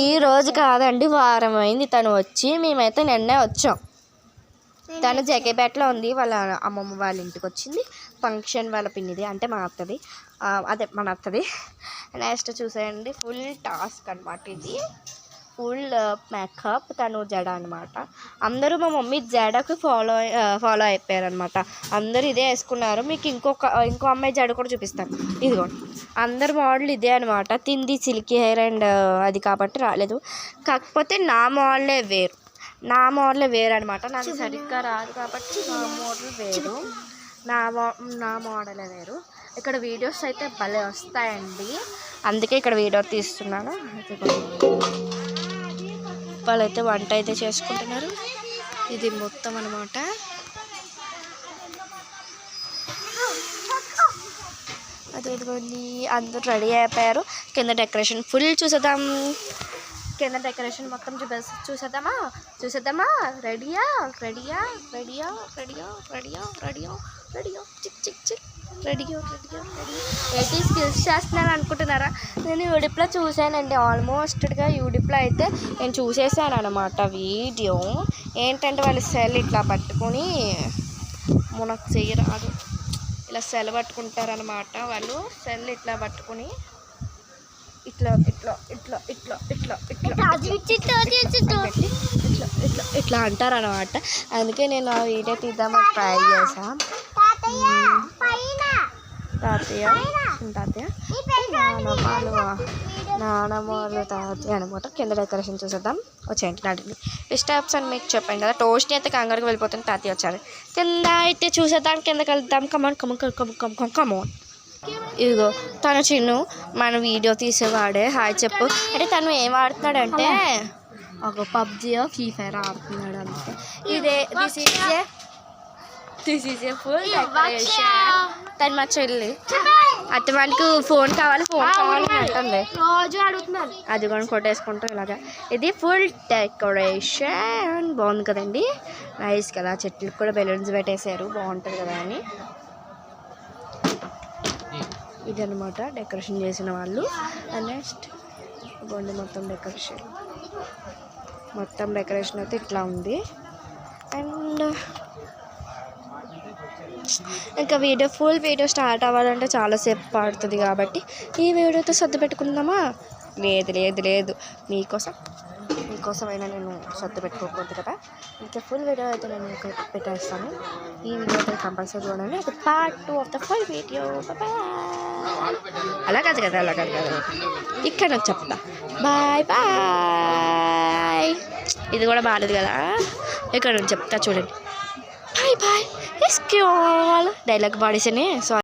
ఈ రోజు కాదండి, వారం అయింది తను వచ్చి. మేమైతే నిన్నే వచ్చాం. తను జకేపేటలో ఉంది, వాళ్ళ అమ్మమ్మ వాళ్ళ ఇంటికి వచ్చింది. ఫంక్షన్ వాళ్ళ పిన్నిది, అంటే మా అత్తది, అదే మన అత్తది. నెక్స్ట్ చూసేయండి, ఫుల్ టాస్క్ అనమాట ఇది. ఫుల్ మేకప్, తను జడ అనమాట. అందరూ మా మమ్మీ జడకు ఫాలో అయిపోయారనమాట. అందరూ ఇదే వేసుకున్నారు. మీకు ఇంకో అమ్మాయి జడ కూడా చూపిస్తాను. ఇదిగోండి, అందరు మోడల్ ఇదే అనమాట. తింది సిల్కీ హెయిర్ అండ్ అది కాబట్టి రాలేదు. కాకపోతే నా మోడలే వేరు అనమాట. నాకు సరిగ్గా రాదు కాబట్టి నా మోడల్ వేరు, నా మోడలే వేరు. ఇక్కడ వీడియోస్ అయితే భలే వస్తాయండి, అందుకే ఇక్కడ వీడియో తీస్తున్నాను. వాళ్ళైతే వంట అయితే చేసుకుంటున్నారు. ఇది మొత్తం అనమాట. అదిగోండి, అందరూ రెడీ అయిపోయారు. కింద డెకరేషన్ ఫుల్ చూసేద్దాం. కింద డెకరేషన్ మొత్తం చూసేద్దామా? రెడీయా రెడీ. ఏంటి స్కిల్స్ చేస్తున్నాను అనుకుంటున్నారా? నేను యూట్యూబ్లో చూశానండి. ఆల్మోస్ట్గా యూట్యూబ్లో అయితే నేను చూసేసాను అనమాట వీడియో. ఏంటంటే వాళ్ళు సెల్ ఇట్లా పట్టుకొని, మనకు చేయరాదు, ఇలా సెల్ పట్టుకుంటారనమాట. వాళ్ళు సెల్ ఇట్లా పట్టుకొని ఇట్లా అంటారనమాట. అందుకే నేను ఆ వీడియో తీద్దామని ట్రై చేశాను. తాతయ్య నానమ్మలు తాతయ్య అనమాట. కింద డెకరేషన్ చూసేద్దాం. వచ్చేయండి నాటిని స్టెప్స్ అని మీకు చెప్పాను కదా. టోస్ట్ని అయితే కంగారుకి వెళ్ళిపోతుంది. తాతయ్య వచ్చారు. కింద అయితే చూసేద్దాం, కిందకి వెళ్దాం. కమాన్. ఇదిగో తను చిన్ను, మన వీడియో తీసేవాడే. హాయ్ చెప్పు అంటే తను ఏం ఆడుతున్నాడంటే ఒక పబ్జీయో ఫ్రీ ఫైర్ ఆడుతున్నాడు అంతే. This is a full decoration. తను మా చెల్లి, అత్త మనకు ఫోన్ కావాలి అంటుంది. రోజు అడుగుతున్నాను. అది కూడా కొట్టేసుకుంటాం ఇలాగా. ఇది ఫుల్ డెకరేషన్ బాగుంది కదండి, నైస్ కదా. చెట్లకు కూడా బెలూన్స్ పెట్టేశారు, బాగుంటుంది కదా అని. ఇదనమాట డెకరేషన్ చేసిన వాళ్ళు. అండ్ నెక్స్ట్ బాగుంది మొత్తం డెకరేషన్ అయితే ఇట్లా ఉంది. అండ్ ఇంకా ఫుల్ వీడియో స్టార్ట్ అవ్వాలంటే చాలాసేపు పడుతుంది కాబట్టి ఈ వీడియోతో సర్ది పెట్టుకుందామా? లేదు, మీకోసమైనా నేను సర్ది పెట్టుకోకూడదు కదా. ఇంకా ఫుల్ వీడియో అయితే నేను పెట్టేస్తాను. ఈ వీడియో అయితే కంపల్సరీ చూడండి. అది part 2 of the full video. అలా కాదు కదా, ఇక్కడ నాకు చెప్తా. బాయ్. ఇది కూడా బాగాలేదు కదా, ఇక్కడ నుంచి చెప్తా చూడండి. బాయ్. డైలాగ్ పాడేసానే, సారీ.